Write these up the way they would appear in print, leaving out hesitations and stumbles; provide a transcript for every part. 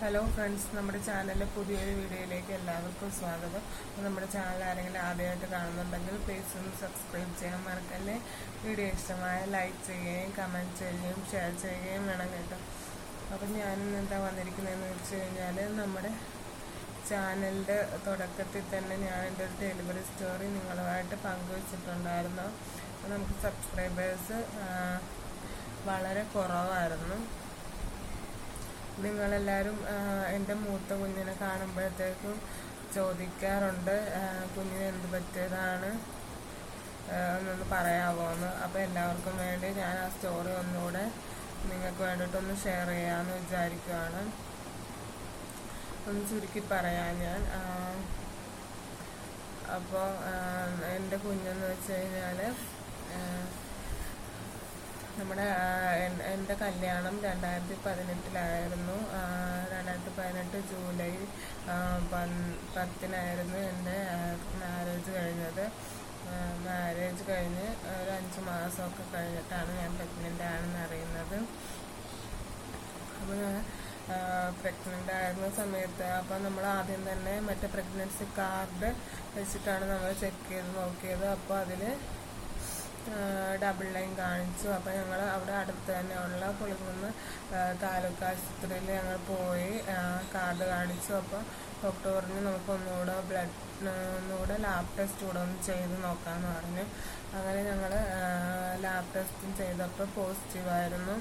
Hello friends, നമ്മുടെ ചാനലിലെ പുതിയൊരു വീഡിയോയിലേക്ക് എല്ലാവർക്കും സ്വാഗതം. നമ്മുടെ ചാനൽ ആരെങ്കിലും ആദ്യമായിട്ട് കാണുന്നുണ്ടെങ്കിൽ പ്ലീസ് ഒന്ന് സബ്സ്ക്രൈബ് ചെയ്യാൻ മറക്കല്ലേ. വീഡിയോ ഇഷ്ടമായ ലൈക്ക് ചെയ്യുകയും കമൻറ്റ് ചെയ്യുകയും ഷെയർ ചെയ്യുകയും വേണം കേട്ടോ. അപ്പം ഞാനിന്ന് എന്താ വന്നിരിക്കുന്നതെന്ന് വെച്ച് കഴിഞ്ഞാൽ, നമ്മുടെ ചാനലിൻ്റെ തുടക്കത്തിൽ തന്നെ ഞാൻ എൻ്റെ ഒരു ഡെലിവറി സ്റ്റോറി നിങ്ങളുമായിട്ട് പങ്കുവച്ചിട്ടുണ്ടായിരുന്നു. നമുക്ക് സബ്സ്ക്രൈബേഴ്സ് വളരെ കുറവായിരുന്നു. നിങ്ങളെല്ലാവരും എൻ്റെ മൂത്ത കുഞ്ഞിനെ കാണുമ്പോഴത്തേക്കും ചോദിക്കാറുണ്ട്, കുഞ്ഞിന് എന്ത് പറ്റിയതാണ് എന്നൊന്ന് പറയാമോ എന്ന്. അപ്പോൾ എല്ലാവർക്കും വേണ്ടി ഞാൻ ആ സ്റ്റോറി ഒന്നുകൂടെ നിങ്ങൾക്ക് വേണ്ടിയിട്ടൊന്ന് ഷെയർ ചെയ്യാമെന്ന് വിചാരിക്കുകയാണ്. ഒന്ന് ചുരുക്കി പറയാം ഞാൻ. അപ്പോൾ എൻ്റെ കുഞ്ഞെന്ന് വെച്ച് കഴിഞ്ഞാൽ, നമ്മുടെ എൻ്റെ കല്യാണം 2018 2018 ജൂലൈ 10 എൻ്റെ മാരേജ് കഴിഞ്ഞത്. മാരേജ് കഴിഞ്ഞ് ഒരു 5 മാസമൊക്കെ കഴിഞ്ഞിട്ടാണ് ഞാൻ പ്രഗ്നൻ്റ് ആണെന്ന് അറിയുന്നത്. അപ്പോൾ ഞാൻ പ്രഗ്നൻ്റ് ആയിരുന്ന സമയത്ത് നമ്മൾ ആദ്യം തന്നെ മറ്റേ പ്രഗ്നൻസി കാർഡ് വെച്ചിട്ടാണ് നമ്മൾ ചെക്ക് ചെയ്ത് നോക്കിയത്. അപ്പോൾ അതിൽ ഡബിൾ ലൈൻ കാണിച്ചു. അപ്പോൾ ഞങ്ങൾ അവിടെ അടുത്ത് തന്നെ ഉള്ള പുളിങ്കുന്ന് താലൂക്ക് ആശുപത്രിയിൽ ഞങ്ങൾ പോയി കാർഡ് കാണിച്ചു. അപ്പോൾ ഡോക്ടർ പറഞ്ഞു നമുക്ക് ഒന്നുകൂടെ ലാബ് ടെസ്റ്റ് കൂടെ ഒന്ന് ചെയ്ത് നോക്കാമെന്ന് പറഞ്ഞു. അങ്ങനെ ഞങ്ങൾ ലാബ് ടെസ്റ്റും ചെയ്തപ്പോൾ പോസിറ്റീവായിരുന്നു.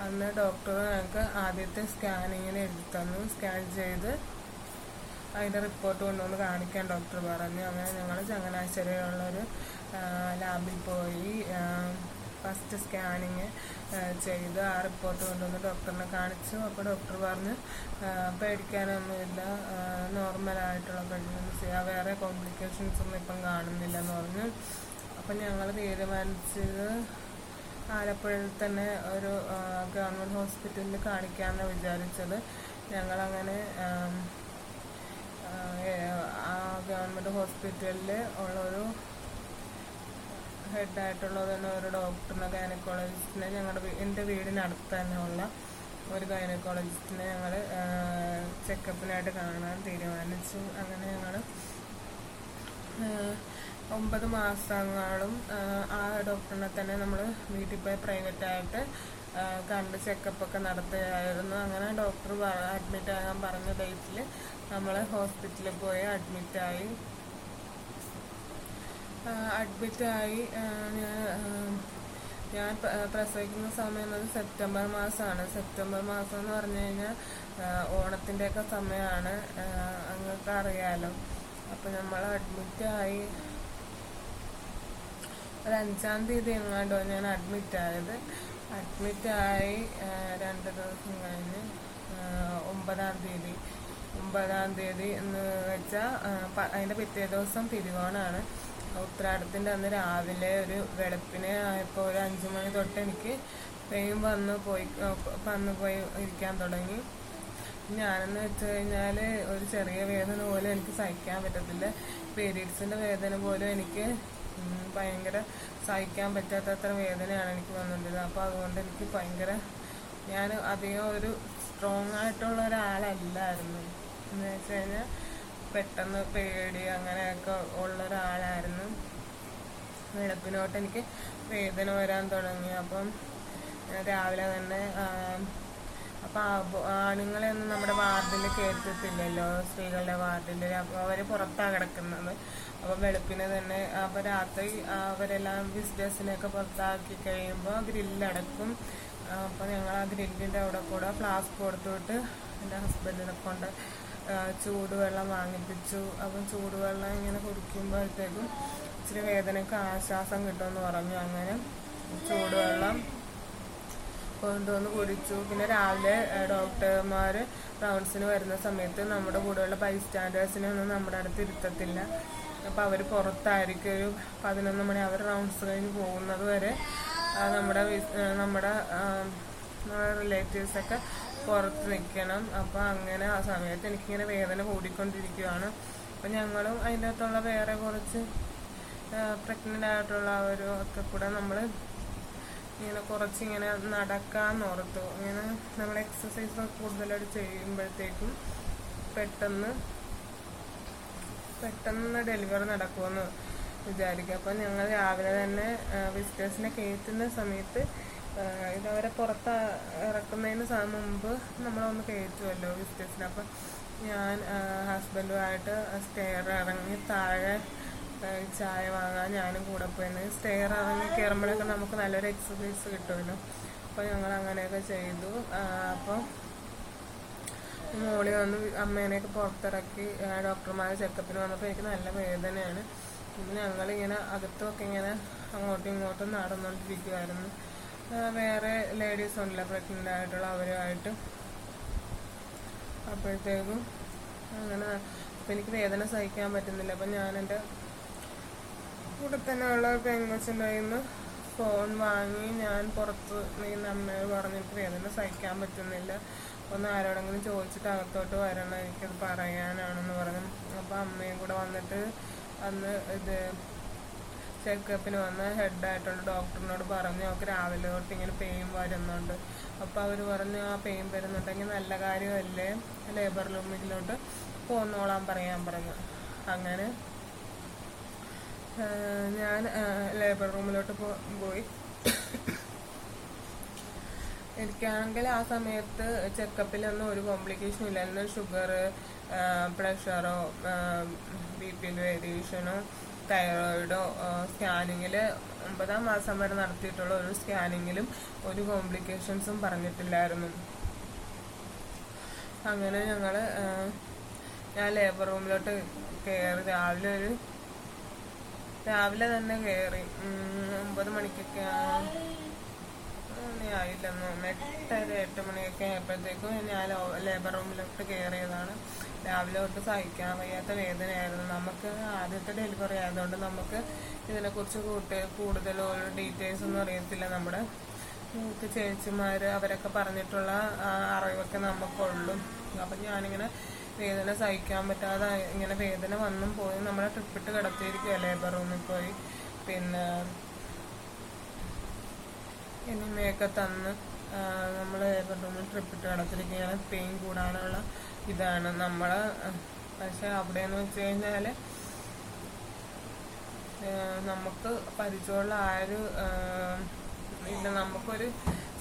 അന്ന് ഡോക്ടർ ഞങ്ങൾക്ക് ആദ്യത്തെ സ്കാനിങ്ങിന് എഴുതി തന്നു. സ്കാൻ ചെയ്ത് അതിൻ്റെ റിപ്പോർട്ട് കൊണ്ടുവന്ന് കാണിക്കാൻ ഡോക്ടർ പറഞ്ഞു. അങ്ങനെ ഞങ്ങൾ ചങ്ങനാശ്ശേരിയിലുള്ളൊരു ലാബിൽ പോയി ഫസ്റ്റ് സ്കാനിങ് ചെയ്ത് ആ റിപ്പോർട്ട് കൊണ്ടുവന്ന് ഡോക്ടറിനെ കാണിച്ചു. അപ്പോൾ ഡോക്ടർ പറഞ്ഞു പേടിക്കാനൊന്നുമില്ല, നോർമലായിട്ടുള്ള പ്രഗ്നൻസി, വേറെ കോംപ്ലിക്കേഷൻസ് ഒന്നും ഇപ്പം കാണുന്നില്ലെന്ന് പറഞ്ഞു. അപ്പം ഞങ്ങൾ തീരുമാനിച്ചത് ആലപ്പുഴയിൽ തന്നെ ഒരു ഗവൺമെൻറ് ഹോസ്പിറ്റലിൽ കാണിക്കാമെന്നാണ് വിചാരിച്ചത്. ഞങ്ങളങ്ങനെ ആ ഗവൺമെൻറ് ഹോസ്പിറ്റലിൽ ഉള്ളൊരു ഹെഡായിട്ടുള്ള തന്നെ ഒരു ഡോക്ടറിനെ, ഗൈനക്കോളജിസ്റ്റിനെ, എൻ്റെ വീടിനടുത്ത് തന്നെ ഉള്ള ഒരു ഗൈനക്കോളജിസ്റ്റിനെ ഞങ്ങൾ ചെക്കപ്പിനായിട്ട് കാണാൻ തീരുമാനിച്ചു. അങ്ങനെ ഞങ്ങൾ 9 മാസങ്ങളും ആ ഡോക്ടറിനെ തന്നെ നമ്മൾ വീട്ടിൽ പോയി പ്രൈവറ്റായിട്ട് കണ്ട് ചെക്കപ്പൊക്കെ നടത്തുകയായിരുന്നു. അങ്ങനെ ഡോക്ടർ അഡ്മിറ്റ് ആകാൻ പറഞ്ഞ ഡേറ്റിൽ നമ്മൾ ഹോസ്പിറ്റലിൽ പോയി അഡ്മിറ്റായി. ഞാൻ പ്രസവിക്കുന്ന സമയം സെപ്റ്റംബർ മാസമാണ്. സെപ്റ്റംബർ മാസം എന്ന് പറഞ്ഞു കഴിഞ്ഞാൽ ഓണത്തിൻ്റെയൊക്കെ സമയമാണ്, അങ്ങക്ക് അറിയാലോ. അപ്പം നമ്മൾ അഡ്മിറ്റായി ഒരു 5-ാം തീയതി എങ്ങാണ്ടോ ഞാൻ അഡ്മിറ്റായത്. അഡ്മിറ്റായി 2 ദിവസം കഴിഞ്ഞ് 9-ാം തീയതി എന്ന് വെച്ചാൽ അതിൻ്റെ പിറ്റേ ദിവസം തിരുവോണമാണ്. ഉത്രാടത്തിൻ്റെ അന്ന് രാവിലെ ഒരു വെളുപ്പിനെ ആയപ്പോൾ ഒരു 5 മണി തൊട്ട് എനിക്ക് പെയിൻ വന്ന് പോയി ഇരിക്കാൻ തുടങ്ങി. ഞാനെന്ന് വെച്ച് കഴിഞ്ഞാൽ ഒരു ചെറിയ വേദന പോലും എനിക്ക് സഹിക്കാൻ പറ്റത്തില്ല. പീരീഡ്സിൻ്റെ വേദന പോലും എനിക്ക് ഭയങ്കര സഹിക്കാൻ പറ്റാത്തത്ര വേദനയാണ് എനിക്ക് വന്നിട്ടുള്ളത്. അപ്പോൾ അതുകൊണ്ട് എനിക്ക് ഞാൻ അധികം ഒരു സ്ട്രോങ് ആയിട്ടുള്ള ഒരാളല്ലായിരുന്നു. എന്ന് വെച്ച് കഴിഞ്ഞാൽ പെട്ടെന്ന് പേടി അങ്ങനെയൊക്കെ ഉള്ള ഒരാളായിരുന്നു. വെളുപ്പിനോട്ട് എനിക്ക് വേദന വരാൻ തുടങ്ങി. അപ്പം രാവിലെ തന്നെ അപ്പം ആണുങ്ങളെ ഒന്നും നമ്മുടെ വാർഡിൽ കയറ്റത്തില്ലല്ലോ, സ്ത്രീകളുടെ വാർഡിൽ. അപ്പോൾ അവർ പുറത്താണ് കിടക്കുന്നത്. അപ്പം വെളുപ്പിനെ തന്നെ അപ്പോൾ രാത്രി അവരെല്ലാം വിസിറ്റേഴ്സിനെയൊക്കെ പുറത്താക്കി കഴിയുമ്പോൾ ഗ്രില്ലടക്കും. അപ്പോൾ ഞങ്ങൾ ആ ഗ്രില്ലിൻ്റെ അവിടെ കൂടെ ഫ്ലാസ്ക് കൊടുത്തുവിട്ട് എൻ്റെ ഹസ്ബൻഡിനെ കൊണ്ട് ചൂടുവെള്ളം വാങ്ങിപ്പിച്ചു. അപ്പം ചൂടുവെള്ളം ഇങ്ങനെ കുടിക്കുമ്പോഴത്തേക്കും ഇച്ചിരി വേദനയ്ക്ക് ആശ്വാസം കിട്ടുമെന്ന് പറഞ്ഞു. അങ്ങനെ ചൂടുവെള്ളം കൊണ്ടുവന്ന് കുടിച്ചു. പിന്നെ രാവിലെ ഡോക്ടർമാർ റൗണ്ട്സിന് വരുന്ന സമയത്ത് നമ്മുടെ കൂടെയുള്ള ബൈസ്റ്റാൻഡേഴ്സിനെ ഒന്നും നമ്മുടെ അടുത്ത് ഇരുത്തത്തില്ല. അപ്പോൾ അവർ പുറത്തായിരിക്കും. ഒരു 11 മണി അവർ റൗണ്ട്സ് കഴിഞ്ഞ് പോകുന്നത് വരെ നമ്മുടെ റിലേറ്റീവ്സൊക്കെ പുറത്ത് നിൽക്കണം. അപ്പോൾ അങ്ങനെ ആ സമയത്ത് എനിക്കിങ്ങനെ വേദന കൂടിക്കൊണ്ടിരിക്കുകയാണ്. അപ്പം ഞങ്ങളും അതിൻ്റെ അകത്തുള്ള വേറെ കുറച്ച് പ്രഗ്നൻ്റ് ആയിട്ടുള്ള ഒക്കെ കൂടെ നമ്മൾ ഇങ്ങനെ കുറച്ചിങ്ങനെ നടക്കാമെന്നോർത്തു. ഇങ്ങനെ നമ്മൾ എക്സസൈസ് കൂടുതലായിട്ട് ചെയ്യുമ്പോഴത്തേക്കും പെട്ടെന്ന് ഡെലിവറി നടക്കുമെന്ന് വിചാരിക്കുക. അപ്പം ഞങ്ങൾ രാവിലെ തന്നെ വിസിറ്റേഴ്സിനെ കയറ്റുന്ന സമയത്ത് ഇതവരെ പുറത്ത് ഇറക്കുന്നതിന് മുമ്പ് നമ്മളൊന്ന് കയറ്റുമല്ലോ വിസിറ്റേഴ്സിനെ. അപ്പം ഞാൻ ഹസ്ബൻഡുമായിട്ട് സ്റ്റെയർ ഇറങ്ങി താഴെ ചായ വാങ്ങാൻ ഞാനും കൂടെ പോയിരുന്നു. സ്റ്റെയർ ഇറങ്ങി കയറുമ്പോഴൊക്കെ നമുക്ക് നല്ലൊരു എക്സസൈസ് കിട്ടുമല്ലോ. അപ്പോൾ ഞങ്ങൾ അങ്ങനെയൊക്കെ ചെയ്തു. അപ്പം മോളി വന്ന് അമ്മേനെയൊക്കെ പുറത്തിറക്കി ഡോക്ടർമാർ ചെക്കപ്പിന് വന്നപ്പോൾ എനിക്ക് നല്ല വേദനയാണ്. ഞങ്ങളിങ്ങനെ അകത്തുമൊക്കെ ഇങ്ങനെ അങ്ങോട്ടും ഇങ്ങോട്ടും നടന്നുകൊണ്ടിരിക്കുമായിരുന്നു. വേറെ ലേഡീസ് ഉണ്ടല്ലോ പ്രഗ്നൻ്റ് ആയിട്ടുള്ള അവരുമായിട്ട്. അപ്പോഴത്തേക്കും അങ്ങനെ അപ്പം എനിക്ക് വേദന സഹിക്കാൻ പറ്റുന്നില്ല. അപ്പം ഞാൻ എൻ്റെ കൂടെ തന്നെ ഉള്ള പെങ്കൊച്ചിൻ്റെ കയ്യിൽ നിന്ന് ഫോൺ വാങ്ങി ഞാൻ പുറത്ത് നിന്ന് അമ്മയോട് പറഞ്ഞിട്ട് വേദന സഹിക്കാൻ പറ്റുന്നില്ല, ഒന്ന് ആരോടെങ്കിലും ചോദിച്ചിട്ട് അകത്തോട്ട് വരണം, എനിക്കത് പറയാനാണെന്ന് പറഞ്ഞു. അപ്പോൾ അമ്മയും കൂടെ വന്നിട്ട് അന്ന് ഇത് ചെക്കപ്പിന് വന്ന ഹെഡായിട്ടുള്ള ഡോക്ടറിനോട് പറഞ്ഞു അവർക്ക് രാവിലെ തൊട്ട് ഇങ്ങനെ പെയിൻ വരുന്നുണ്ട്. അപ്പോൾ അവർ പറഞ്ഞു ആ പെയിൻ വരുന്നുണ്ടെങ്കിൽ നല്ല കാര്യമല്ലേ, ലേബർ റൂമിലോട്ട് പോന്നോളാൻ പറയാൻ പറഞ്ഞു. അങ്ങനെ ഞാൻ ലേബർ റൂമിലോട്ട് പോയി. എനിക്കാണെങ്കിൽ ആ സമയത്ത് ചെക്കപ്പിലൊന്നും ഒരു കോംപ്ലിക്കേഷനും ഇല്ലായിരുന്നു. ഷുഗർ, പ്രഷറോ, BP വേരിയേഷനോ, തൈറോയിഡോ സ്കാനിങ്ങിൽ 9ാം മാസം വരെ നടത്തിയിട്ടുള്ള ഒരു സ്കാനിങ്ങിലും ഒരു കോംപ്ലിക്കേഷൻസും പറഞ്ഞിട്ടില്ലായിരുന്നു. അങ്ങനെ ഞാൻ ലേബർ റൂമിലോട്ട് കയറി. രാവിലെ തന്നെ കയറി. 9 മണിക്കൊക്കെ ആയില്ലെന്ന്, 8 മണിയൊക്കെ ആയപ്പോഴത്തേക്കും ഞാൻ ലേബർ റൂമിലോട്ട് കയറിയതാണ്. രാവിലെ തൊട്ട് സഹിക്കാൻ വയ്യാത്ത വേദനയായിരുന്നു. നമുക്ക് ആദ്യത്തെ ഡെലിവറി ആയതുകൊണ്ട് നമുക്ക് ഇതിനെക്കുറിച്ച് കൂടുതൽ ഓരോ ഡീറ്റെയിൽസ് ഒന്നും അറിയത്തില്ല. നമ്മുടെ ചേച്ചിമാർ അവരൊക്കെ പറഞ്ഞിട്ടുള്ള അറിവൊക്കെ നമുക്കുള്ളൂ. അപ്പം ഞാനിങ്ങനെ വേദന സഹിക്കാൻ പറ്റാതെ ഇങ്ങനെ വേദന വന്നും പോയി നമ്മളെ ട്രിപ്പിട്ട് കിടത്തിയിരിക്കുക ലേബർ റൂമിൽ പോയി. പിന്നെ എനിമയൊക്കെ തന്ന് നമ്മൾ ലേബർ റൂമിൽ ട്രിപ്പിട്ട് കിടത്തിരിക്കുകയാണ്. പെയിൻ കൂടാനുള്ള ഇതാണ് നമ്മള്. പക്ഷെ അവിടെയെന്ന് വെച്ച് കഴിഞ്ഞാൽ നമുക്ക് പരിചയമുള്ള ആരും ഇല്ല, നമുക്കൊരു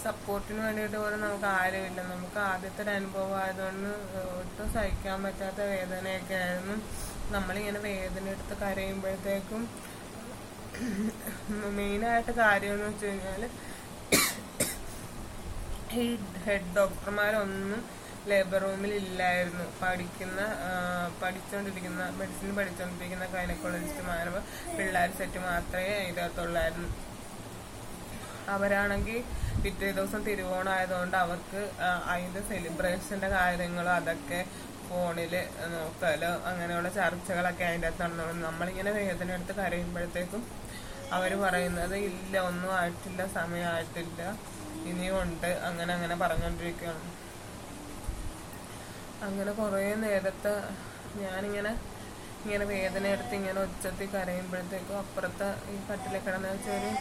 സപ്പോർട്ടിന് വേണ്ടിയിട്ട് പോലും നമുക്ക് ആരുമില്ല. നമുക്ക് ആദ്യത്തെ ഒരു അനുഭവം ആയതുകൊണ്ട് ഒട്ടും സഹിക്കാൻ പറ്റാത്ത വേദനയൊക്കെ ആയിരുന്നു. നമ്മളിങ്ങനെ വേദന എടുത്ത് കരയുമ്പോഴത്തേക്കും മെയിനായിട്ട് കാര്യമെന്ന് വെച്ച് കഴിഞ്ഞാൽ ഈ ഹെഡ് ഡോക്ടർമാരൊന്നും ലേബർ റൂമിൽ ഇല്ലായിരുന്നു. മെഡിസിൻ പഠിച്ചുകൊണ്ടിരിക്കുന്ന ഗൈനക്കോളജിസ്റ്റുമാരും പിള്ളേർ സെറ്റ് മാത്രമേ ഇതിനകത്തുള്ളായിരുന്നു. അവരാണെങ്കിൽ പിറ്റേ ദിവസം തിരുവോണമായതുകൊണ്ട് അവർക്ക് അതിൻ്റെ സെലിബ്രേഷൻ്റെ കാര്യങ്ങളോ അതൊക്കെ ഫോണിൽ നോക്കലോ അങ്ങനെയുള്ള ചർച്ചകളൊക്കെ അതിൻ്റെ അകത്ത് നടന്നു. നമ്മളിങ്ങനെ വേദന എടുത്ത് കരയുമ്പോഴത്തേക്കും അവർ പറയുന്നത് ഇല്ല, ഒന്നും ആയിട്ടില്ല, സമയമായിട്ടില്ല, ഇനിയും ഉണ്ട്, അങ്ങനെ പറഞ്ഞുകൊണ്ടിരിക്കുകയാണ്. അങ്ങനെ കുറേ നേരത്തെ ഞാനിങ്ങനെ വേദന എടുത്ത് ഇങ്ങനെ ഒച്ചത്തിൽ കരയുമ്പോഴത്തേക്കും അപ്പുറത്തെ ഈ കട്ടിലെ കിടന്ന് വെച്ചൊരു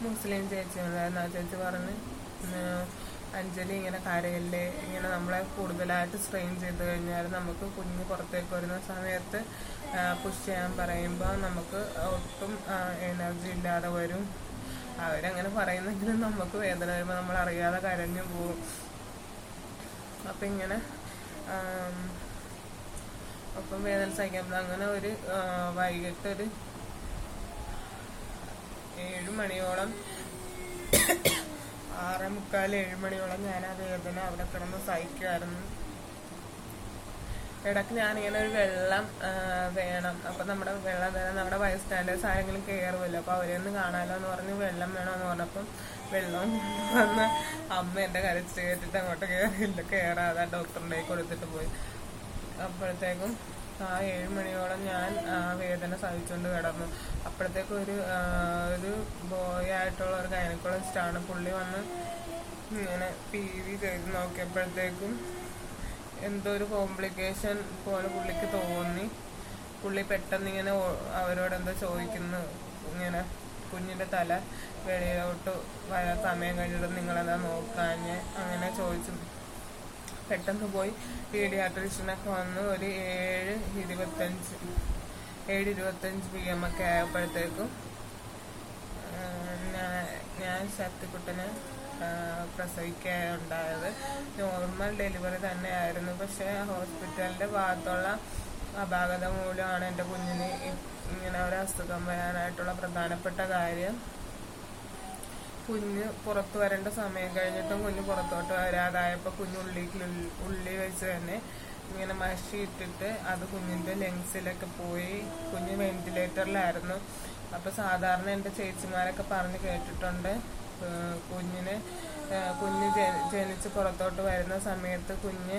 മുസ്ലിം ചേച്ചി ഉണ്ടായിരുന്നു. ആ ചേച്ചി പറഞ്ഞ് അഞ്ജലി ഇങ്ങനെ കരയല്ലേ, ഇങ്ങനെ നമ്മളെ കൂടുതലായിട്ട് സ്ട്രെയിൻ ചെയ്ത് കഴിഞ്ഞാൽ നമുക്ക് കുഞ്ഞ് പുറത്തേക്ക് വരുന്ന സമയത്ത് പുഷ് ചെയ്യാൻ പറയുമ്പോൾ നമുക്ക് ഒട്ടും എനർജി ഇല്ലാതെ വരും. അവരങ്ങനെ പറയുന്നെങ്കിലും നമുക്ക് വേദന വരുമ്പോൾ നമ്മൾ അറിയാതെ കരഞ്ഞു പോകും. അപ്പം ഇങ്ങനെ ഒപ്പം വേദന സഹിക്കാൻ അങ്ങനെ ഒരു വൈകിട്ടൊരു 7 മണിയോളം 6:45-7 മണിയോളം ഞാൻ ആ വേദന അവിടെ കിടന്ന് സഹിക്കുമായിരുന്നു. ഇടയ്ക്ക് ഞാനിങ്ങനെ ഒരു വെള്ളം വേണം, അപ്പം നമ്മുടെ വെള്ളം തരാൻ നമ്മുടെ ബൈസ്റ്റാൻഡേഴ്സ് ആരെങ്കിലും കയറുമല്ലോ, അപ്പോൾ അവരെയൊന്ന് കാണാമല്ലോ എന്ന് പറഞ്ഞ് വെള്ളം വേണമെന്ന് പറഞ്ഞപ്പം വെള്ളം വന്ന് അമ്മ എൻ്റെ കരച്ചിട്ട് കേട്ടിട്ട് അങ്ങോട്ട് കയറാതെ ഡോക്ടറിൻ്റെ കൊടുത്തിട്ട് പോയി. അപ്പോഴത്തേക്കും ആ 7 മണിയോളം ഞാൻ വേദന സഹിച്ചുകൊണ്ട് കിടന്നു. അപ്പോഴത്തേക്കും ഒരു ബോയ് ആയിട്ടുള്ള ഒരു ഗൈനക്കോളജിസ്റ്റാണ്. പുള്ളി വന്ന് ഇങ്ങനെ PV ചെയ്ത് നോക്കിയപ്പോഴത്തേക്കും എന്തോ ഒരു കോംപ്ലിക്കേഷൻ പോലെ പുള്ളിക്ക് തോന്നി. പുള്ളി പെട്ടെന്ന് ഇങ്ങനെ അവരോട് എന്തോ ചോദിക്കുന്നു, ഇങ്ങനെ കുഞ്ഞിൻ്റെ തല വെളിയിലോട്ട് വരാൻ സമയം കഴിഞ്ഞിട്ട് നിങ്ങളെന്താ നോക്കാഞ്ഞ് അങ്ങനെ ചോദിച്ചു. പെട്ടെന്ന് പോയി പീഡിയാട്രീഷ്യനൊക്കെ വന്ന് ഒരു 7:25 PM ഒക്കെ ആയപ്പോഴത്തേക്കും ഞാൻ ശക്തിക്കുട്ടനെ പ്രസവിക്കുകയുണ്ടായത്. നോർമൽ ഡെലിവറി തന്നെയായിരുന്നു. പക്ഷേ ഹോസ്പിറ്റലിൻ്റെ ഭാഗത്തുള്ള അപാകത മൂലമാണ് എൻ്റെ കുഞ്ഞിന് ഇങ്ങനെ ഒരു അസുഖം വരാനായിട്ടുള്ള പ്രധാനപ്പെട്ട കാര്യം. കുഞ്ഞ് പുറത്തു വരേണ്ട സമയം കഴിഞ്ഞിട്ടും കുഞ്ഞ് പുറത്തോട്ട് വരാതായപ്പോൾ ഉള്ളി വെച്ച് തന്നെ ഇങ്ങനെ മഷി ഇട്ടിട്ട് അത് കുഞ്ഞിൻ്റെ ലെങ്സിലൊക്കെ പോയി. കുഞ്ഞ് വെന്റിലേറ്ററിലായിരുന്നു. അപ്പോൾ സാധാരണ എൻ്റെ ചേച്ചിമാരൊക്കെ പറഞ്ഞ് കേട്ടിട്ടുണ്ട്, കുഞ്ഞ് ജനിച്ച് പുറത്തോട്ട് വരുന്ന സമയത്ത് കുഞ്ഞ്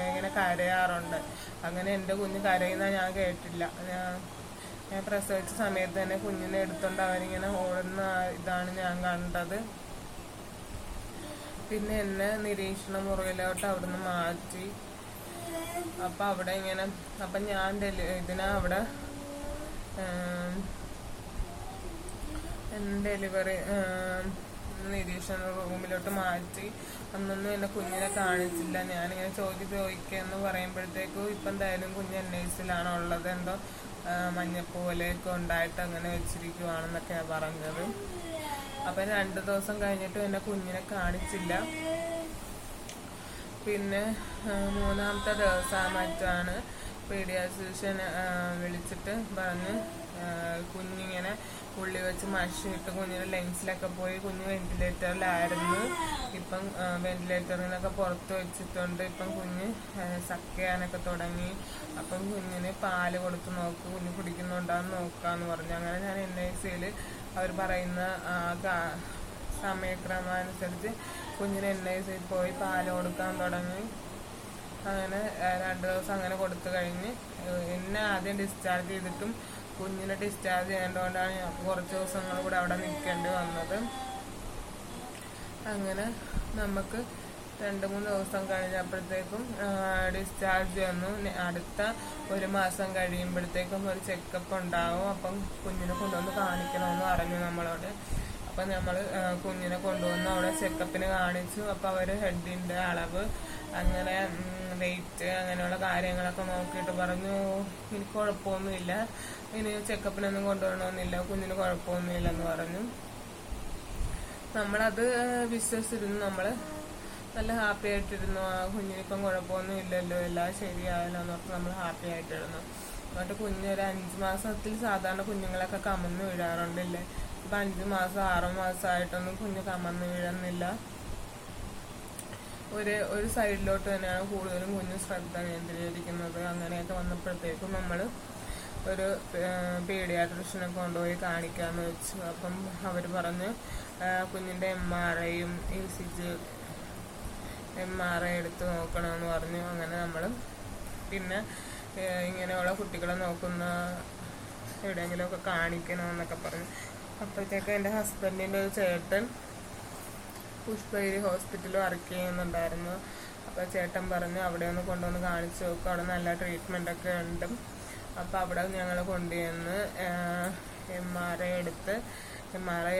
ഇങ്ങനെ കരയാറുണ്ട്. അങ്ങനെ എൻ്റെ കുഞ്ഞ് കരയുന്ന ഞാൻ കേട്ടില്ല. ഞാൻ പ്രസവിച്ച സമയത്ത് തന്നെ കുഞ്ഞിനെ എടുത്തോണ്ട് അവനിങ്ങനെ ഓടുന്ന ഇതാണ് ഞാൻ കണ്ടത്. പിന്നെ എന്നെ നിരീക്ഷണ മുറിയിലോട്ട് അവിടുന്ന് മാറ്റി. അപ്പം അവിടെ ഇങ്ങനെ ഞാൻ അവിടെ ഡെലിവറി നിരീക്ഷണ റൂമിലോട്ട് മാറ്റി. അന്നൊന്നും എന്നെ കുഞ്ഞിനെ കാണിച്ചില്ല. ഞാനിങ്ങനെ ചോദിക്കുകയെന്ന് പറയുമ്പോഴത്തേക്കും ഇപ്പം എന്തായാലും കുഞ്ഞ് NICയിലാണ് ഉള്ളത്, എന്തോ മഞ്ഞപ്പൂ പോലെയൊക്കെ ഉണ്ടായിട്ട് അങ്ങനെ വെച്ചിരിക്കുവാണെന്നൊക്കെയാണ് പറഞ്ഞത്. അപ്പം 2 ദിവസം കഴിഞ്ഞിട്ടും എന്നെ കുഞ്ഞിനെ കാണിച്ചില്ല. പിന്നെ 3-ാമത്തെ ദിവസം മറ്റാണ് പീഡിയാട്രീഷ്യൻ വിളിച്ചിട്ട് പറഞ്ഞ് കുഞ്ഞിങ്ങനെ ഉള്ളി വെച്ച് മഷിയിട്ട് കുഞ്ഞിൻ്റെ ലെങ്സിലൊക്കെ പോയി. കുഞ്ഞ് വെന്റിലേറ്ററിലായിരുന്നു. ഇപ്പം വെന്റിലേറ്ററിൽ നിന്നൊക്കെ പുറത്ത് വെച്ചിട്ടുണ്ട്. ഇപ്പം കുഞ്ഞ് സക്കയാനൊക്കെ തുടങ്ങി. അപ്പം കുഞ്ഞിന് പാല് കൊടുത്ത് നോക്ക്, കുഞ്ഞ് കുടിക്കുന്നുണ്ടാന്ന് നോക്കാന്ന് പറഞ്ഞു. അങ്ങനെ ഞാൻ NICയിൽ അവർ പറയുന്ന സമയക്രമം അനുസരിച്ച് കുഞ്ഞിന് NICയിൽ പോയി പാല് കൊടുക്കാൻ തുടങ്ങി. അങ്ങനെ 2 ദിവസം അങ്ങനെ കൊടുത്തു കഴിഞ്ഞ് എന്നെ ആദ്യം ഡിസ്ചാർജ് ചെയ്തിട്ടും കുഞ്ഞിനെ ഡിസ്ചാർജ് ചെയ്യേണ്ടതുകൊണ്ടാണ് ഞാൻ കുറച്ച് ദിവസങ്ങൾ കൂടെ അവിടെ നിൽക്കേണ്ടി വന്നത്. അങ്ങനെ നമുക്ക് 2-3 ദിവസം കഴിഞ്ഞപ്പോഴത്തേക്കും ഡിസ്ചാർജ് വന്നു. അടുത്ത 1 മാസം കഴിയുമ്പോഴത്തേക്കും ഒരു ചെക്കപ്പ് ഉണ്ടാവും. അപ്പം കുഞ്ഞിനെ കൊണ്ടുവന്ന് കാണിക്കണമെന്ന് പറഞ്ഞു നമ്മളോട്. അപ്പം നമ്മൾ കുഞ്ഞിനെ കൊണ്ടുവന്ന് അവിടെ ചെക്കപ്പിന് കാണിച്ചു. അപ്പോൾ അവർ ഹെഡിൻ്റെ അളവ്, അങ്ങനെ വെയിറ്റ്, അങ്ങനെയുള്ള കാര്യങ്ങളൊക്കെ നോക്കിയിട്ട് പറഞ്ഞു എനിക്ക് കുഴപ്പമൊന്നുമില്ല, ഇനി ചെക്കപ്പിനൊന്നും കൊണ്ടുവരണമെന്നില്ല, കുഞ്ഞിന് കുഴപ്പമൊന്നുമില്ലെന്ന് പറഞ്ഞു. നമ്മളത് വിശ്വസിച്ചിരുന്നു. നമ്മൾ നല്ല ഹാപ്പി ആയിട്ടിരുന്നു. കുഞ്ഞിനിപ്പം കുഴപ്പമൊന്നും ഇല്ലല്ലോ, എല്ലാം ശരിയായല്ലോ എന്നൊക്കെ നമ്മൾ ഹാപ്പി ആയിട്ടിരുന്നു. എന്നിട്ട് കുഞ്ഞൊരു 5 മാസത്തിൽ സാധാരണ കുഞ്ഞുങ്ങളൊക്കെ കമന്ന് വീഴാറുണ്ടല്ലേ. ഇപ്പം 5 മാസം 6 മാസമായിട്ടൊന്നും കുഞ്ഞ് കമന്ന് വീഴുന്നില്ല. ഒരു സൈഡിലോട്ട് തന്നെയാണ് കൂടുതലും കുഞ്ഞ് ശ്രദ്ധ കേന്ദ്രീകരിക്കുന്നത്. അങ്ങനെയൊക്കെ വന്നപ്പോഴത്തേക്കും നമ്മൾ ഒരു പീഡിയാട്രീഷ്യനെ കൊണ്ടുപോയി കാണിക്കാമെന്ന് വെച്ചു. അപ്പം അവർ പറഞ്ഞു കുഞ്ഞിൻ്റെ MRI എടുത്ത് നോക്കണമെന്ന് പറഞ്ഞു. അങ്ങനെ നമ്മൾ പിന്നെ ഇങ്ങനെയുള്ള കുട്ടികളെ നോക്കുന്ന എവിടെയെങ്കിലുമൊക്കെ കാണിക്കണമെന്നൊക്കെ പറഞ്ഞു. അപ്പോഴത്തേക്ക് എൻ്റെ ഹസ്ബൻഡിൻ്റെ ഒരു ചേട്ടൻ പുഷ്പഗിരി ഹോസ്പിറ്റലിൽ വർക്ക് ചെയ്യുന്നുണ്ടായിരുന്നു. അപ്പോൾ ചേട്ടൻ പറഞ്ഞു അവിടെ ഒന്ന് കൊണ്ടുവന്ന് കാണിച്ചു നോക്കും, അവിടെ നല്ല ട്രീറ്റ്മെൻറ്റൊക്കെ ഉണ്ട്. അപ്പോൾ അവിടെ ഞങ്ങൾ കൊണ്ടുവന്ന് MRI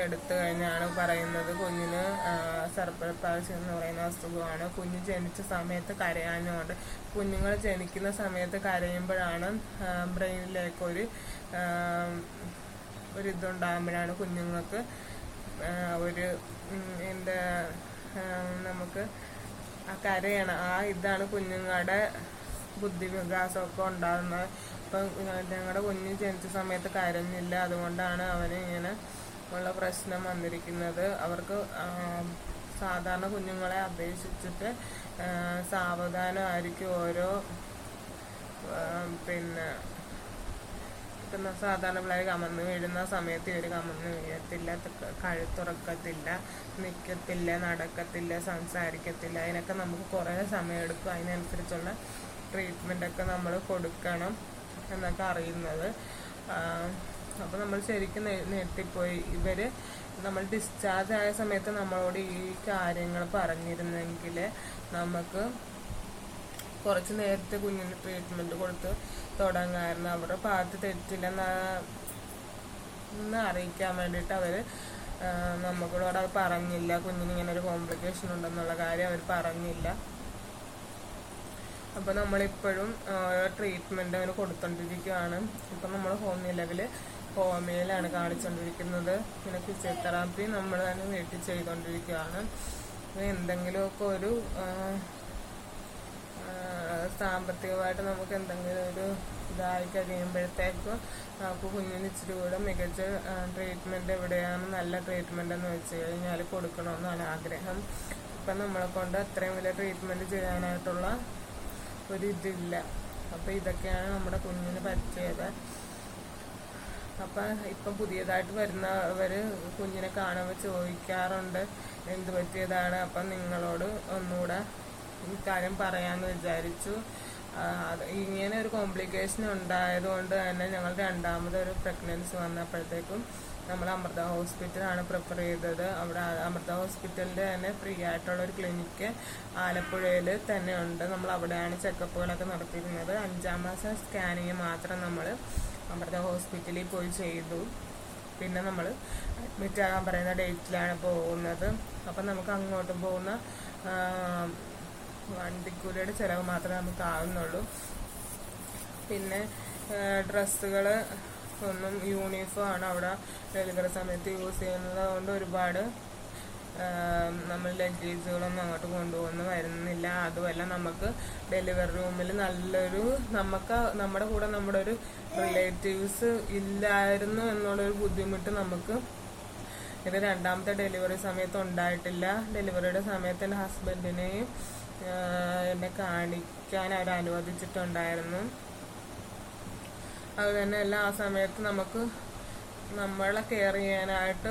എടുത്ത് കഴിഞ്ഞാണ് പറയുന്നത് കുഞ്ഞിന് സെറിബ്രൽ പാൾസി എന്ന് പറയുന്ന അസുഖമാണ്. കുഞ്ഞ് ജനിച്ച സമയത്ത് കരയാഞ്ഞുകൊണ്ട്, കുഞ്ഞുങ്ങൾ ജനിക്കുന്ന സമയത്ത് കരയുമ്പോഴാണ് ബ്രെയിനിലേക്ക് ഒരു ഇതുണ്ടാകുമ്പോഴാണ് കുഞ്ഞുങ്ങൾക്ക് നമുക്ക് കരയണം. ഇതാണ് കുഞ്ഞുങ്ങളുടെ ബുദ്ധിവികാസമൊക്കെ ഉണ്ടാകുന്നത്. ഇപ്പം ഞങ്ങളുടെ കുഞ്ഞ് ജനിച്ച സമയത്ത് കരഞ്ഞില്ല, അതുകൊണ്ടാണ് അവന് ഇങ്ങനെ ഉള്ള പ്രശ്നം വന്നിരിക്കുന്നത്. അവർക്ക് സാധാരണ കുഞ്ഞുങ്ങളെ അപേക്ഷിച്ചിട്ട് സാവധാനമായിരിക്കും ഓരോ സാധാരണ പിള്ളേർ കമന്ന് വീഴുന്ന സമയത്ത് ഇവർ കമന്ന് വീഴത്തില്ല, കഴുത്തുറക്കത്തില്ല, നിൽക്കത്തില്ല, നടക്കത്തില്ല, സംസാരിക്കത്തില്ല. അതിനൊക്കെ നമുക്ക് കുറേ സമയം എടുക്കും. അതിനനുസരിച്ചുള്ള ട്രീറ്റ്മെൻറ്റൊക്കെ നമ്മൾ കൊടുക്കണം എന്നൊക്കെ അറിയുന്നത്. അപ്പോൾ നമ്മൾ ശരിക്കും ഞെട്ടിപ്പോയി. നമ്മൾ ഡിസ്ചാർജ് ആയ സമയത്ത് നമ്മളോട് ഈ കാര്യങ്ങൾ പറഞ്ഞിരുന്നെങ്കിൽ നമുക്ക് കുറച്ച് നേരത്തെ കുഞ്ഞിന് ട്രീറ്റ്മെൻറ്റ് കൊടുത്ത് തുടങ്ങാമായിരുന്നു. അവരുടെ ഭാഗത്ത് തെറ്റില്ലെന്ന് എന്ന് അറിയിക്കാൻ വേണ്ടിയിട്ട് അവർ നമ്മളോട് അത് പറഞ്ഞില്ല. കുഞ്ഞിന് ഇങ്ങനെ ഒരു കോംപ്ലിക്കേഷൻ ഉണ്ടെന്നുള്ള കാര്യം അവർ പറഞ്ഞില്ല. അപ്പോൾ നമ്മളിപ്പോഴും ട്രീറ്റ്മെൻറ്റ് അവന് കൊടുത്തോണ്ടിരിക്കുകയാണ്. ഇപ്പം നമ്മൾ ഹോമിയോയിലാണ് കാണിച്ചുകൊണ്ടിരിക്കുന്നത്. പിന്നെ ഫിസിയോതെറാപ്പി നമ്മൾ തന്നെ വീട്ടിൽ ചെയ്തുകൊണ്ടിരിക്കുകയാണ്. എന്തെങ്കിലുമൊക്കെ ഒരു സാമ്പത്തികമായിട്ട് നമുക്ക് എന്തെങ്കിലും ഒരു ഇതായി കഴിയുമ്പോഴത്തേക്കും നമുക്ക് കുഞ്ഞിന് ഇച്ചിരി കൂടെ മികച്ച ട്രീറ്റ്മെൻറ്റ് എവിടെയാണ് നല്ല ട്രീറ്റ്മെൻറ്റ് എന്ന് വെച്ച് കഴിഞ്ഞാൽ കൊടുക്കണമെന്നാണ് ആഗ്രഹം. ഇപ്പം നമ്മളെ കൊണ്ട് അത്രയും വലിയ ട്രീറ്റ്മെൻറ്റ് ചെയ്യാനായിട്ടുള്ള ഒരിതില്ല. അപ്പം ഇതൊക്കെയാണ് നമ്മുടെ കുഞ്ഞിന് പറ്റിയത്. അപ്പം ഇപ്പം പുതിയതായിട്ട് വരുന്നവർ കുഞ്ഞിനെ കാണുമ്പോൾ ചോദിക്കാറുണ്ട് എന്ത് പറ്റിയതാണ്. അപ്പം നിങ്ങളോട് ഒന്നുകൂടെ ഈ കാര്യം പറയാമെന്ന് വിചാരിച്ചു. ഇങ്ങനെ ഒരു കോംപ്ലിക്കേഷൻ ഉണ്ടായതുകൊണ്ട് തന്നെ ഞങ്ങൾ രണ്ടാമതൊരു പ്രഗ്നൻസി വന്നപ്പോഴത്തേക്കും നമ്മൾ അമൃത ഹോസ്പിറ്റലാണ് പ്രിഫർ ചെയ്തത്. അവിടെ അമൃത ഹോസ്പിറ്റലിൻ്റെ തന്നെ ഫ്രീ ആയിട്ടുള്ളൊരു ക്ലിനിക്ക് ആലപ്പുഴയിൽ തന്നെ ഉണ്ട്. നമ്മൾ അവിടെയാണ് ചെക്കപ്പുകളൊക്കെ നടത്തിയിരുന്നത്. 5-ാം മാസം സ്കാനിങ് മാത്രം നമ്മൾ അമൃത ഹോസ്പിറ്റലിൽ പോയി ചെയ്തു. പിന്നെ നമ്മൾ അഡ്മിറ്റ് ആകാൻ പറയുന്ന ഡേറ്റിലാണ് പോകുന്നത്. അപ്പം നമുക്ക് അങ്ങോട്ടും പോകുന്ന വണ്ടിക്കൂലിയുടെ ചിലവ് മാത്രമേ നമുക്ക് ആവുന്നുള്ളൂ. പിന്നെ ഡ്രസ്സുകൾ ഒന്നും യൂണിഫോം ആണ് അവിടെ ഡെലിവറി സമയത്ത് യൂസ് ചെയ്യുന്നത് കൊണ്ട് ഒരുപാട് നമ്മൾ ലഗേജുകളൊന്നും അങ്ങോട്ട് കൊണ്ടുപോകുന്നു വരുന്നില്ല. അതുമല്ല നമുക്ക് ഡെലിവറി റൂമിൽ നല്ലൊരു നമ്മുടെ കൂടെ നമ്മുടെ ഒരു റിലേറ്റീവ്സ് ഇല്ലായിരുന്നു എന്നുള്ളൊരു ബുദ്ധിമുട്ട് നമുക്ക് ഇത് രണ്ടാമത്തെ ഡെലിവറി സമയത്ത് ഉണ്ടായിട്ടില്ല. ഡെലിവറിയുടെ സമയത്ത് എൻ്റെ ഹസ്ബൻഡിനെയും എന്നെ കാണിക്കാൻ അവർ അനുവദിച്ചിട്ടുണ്ടായിരുന്നു. അത് തന്നെ അല്ല, ആ സമയത്ത് നമുക്ക് നമ്മളെ കെയർ ചെയ്യാനായിട്ട്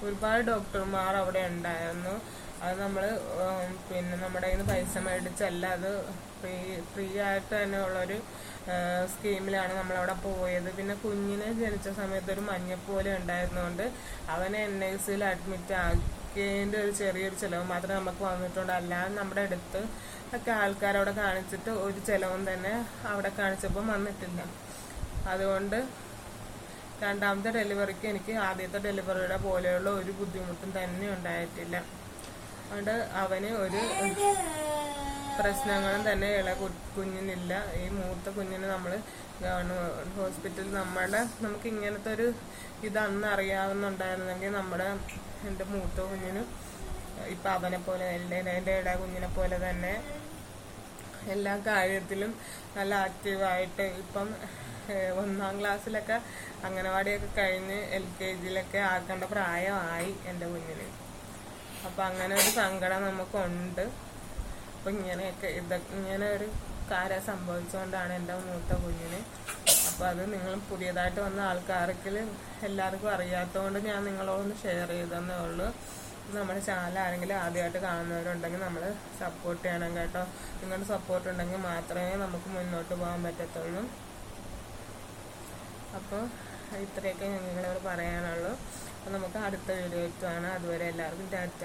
ഒരുപാട് ഡോക്ടർമാർ അവിടെ ഉണ്ടായിരുന്നു. അത് നമ്മൾ പിന്നെ നമ്മുടെ കയ്യിൽ നിന്ന് പൈസ മേടിച്ചല്ല, അത് ഫ്രീ ആയിട്ട് തന്നെ ഉള്ളൊരു സ്കീമിലാണ് നമ്മളവിടെ പോയത്. പിന്നെ കുഞ്ഞിനെ ജനിച്ച സമയത്ത് ഒരു മഞ്ഞപ്പോലെ ഉണ്ടായിരുന്നുകൊണ്ട് അവനെ NICUയിൽ അഡ്മിറ്റ് ആക്കിയതിൻ്റെ ഒരു ചെറിയൊരു ചിലവ് മാത്രമേ നമുക്ക് വന്നിട്ടുണ്ട്. അല്ലാതെ നമ്മുടെ അടുത്ത് ഒക്കെ ആൾക്കാരവിടെ കാണിച്ചിട്ട് ഒരു ചിലവും തന്നെ അവിടെ കാണിച്ചപ്പോൾ വന്നിട്ടില്ല. അതുകൊണ്ട് രണ്ടാമത്തെ ഡെലിവറിക്ക് എനിക്ക് ആദ്യത്തെ ഡെലിവറിയുടെ പോലെയുള്ള ഒരു ബുദ്ധിമുട്ടും തന്നെ ഉണ്ടായിട്ടില്ല. അതുകൊണ്ട് അവന് ഒരു പ്രശ്നങ്ങളും തന്നെ കുഞ്ഞിനില്ല. ഈ മൂത്ത കുഞ്ഞിന് നമ്മൾ ഗവൺമെൻറ് ഹോസ്പിറ്റലിൽ നമുക്ക് ഇങ്ങനത്തെ ഒരു ഇതന്ന് അറിയാവുന്നുണ്ടായിരുന്നെങ്കിൽ എൻ്റെ മൂത്ത കുഞ്ഞിനും ഇപ്പം അവനെ പോലെ എൻ്റെ ഇട കുഞ്ഞിനെ പോലെ തന്നെ എല്ലാ കാര്യത്തിലും നല്ല ആക്റ്റീവായിട്ട് ഇപ്പം 1-ാം ക്ലാസ്സിലൊക്കെ അംഗനവാടിയൊക്കെ കഴിഞ്ഞ് LKGയിലൊക്കെ ആക്കേണ്ട പ്രായമായി എൻ്റെ കുഞ്ഞിന്. അപ്പം അങ്ങനെ ഒരു സങ്കടം നമുക്കുണ്ട്. അപ്പം ഇങ്ങനെ ഒരു കാര്യം സംഭവിച്ചുകൊണ്ടാണ് എൻ്റെ മൂത്ത കുഞ്ഞിന്. അപ്പോൾ അത് നിങ്ങൾ പുതിയതായിട്ട് വന്ന ആൾക്കാർക്ക് എല്ലാവർക്കും അറിയാത്തതുകൊണ്ട് ഞാൻ നിങ്ങളോടൊന്ന് ഷെയർ ചെയ്തെന്നേ ഉള്ളൂ. നമ്മുടെ ചാനൽ ആരെങ്കിലും ആദ്യമായിട്ട് കാണുന്നവരുണ്ടെങ്കിൽ നമ്മൾ സപ്പോർട്ട് ചെയ്യണം കേട്ടോ. നിങ്ങളുടെ സപ്പോർട്ട് ഉണ്ടെങ്കിൽ മാത്രമേ നമുക്ക് മുന്നോട്ട് പോകാൻ പറ്റത്തുള്ളൂ. അപ്പോൾ ഇത്രയൊക്കെ ഞങ്ങളോട് പറയാനുള്ളൂ. അപ്പോൾ നമുക്ക് അടുത്ത വീഡിയോ ആണ്. അതുവരെ എല്ലാവർക്കും ടാറ്റ.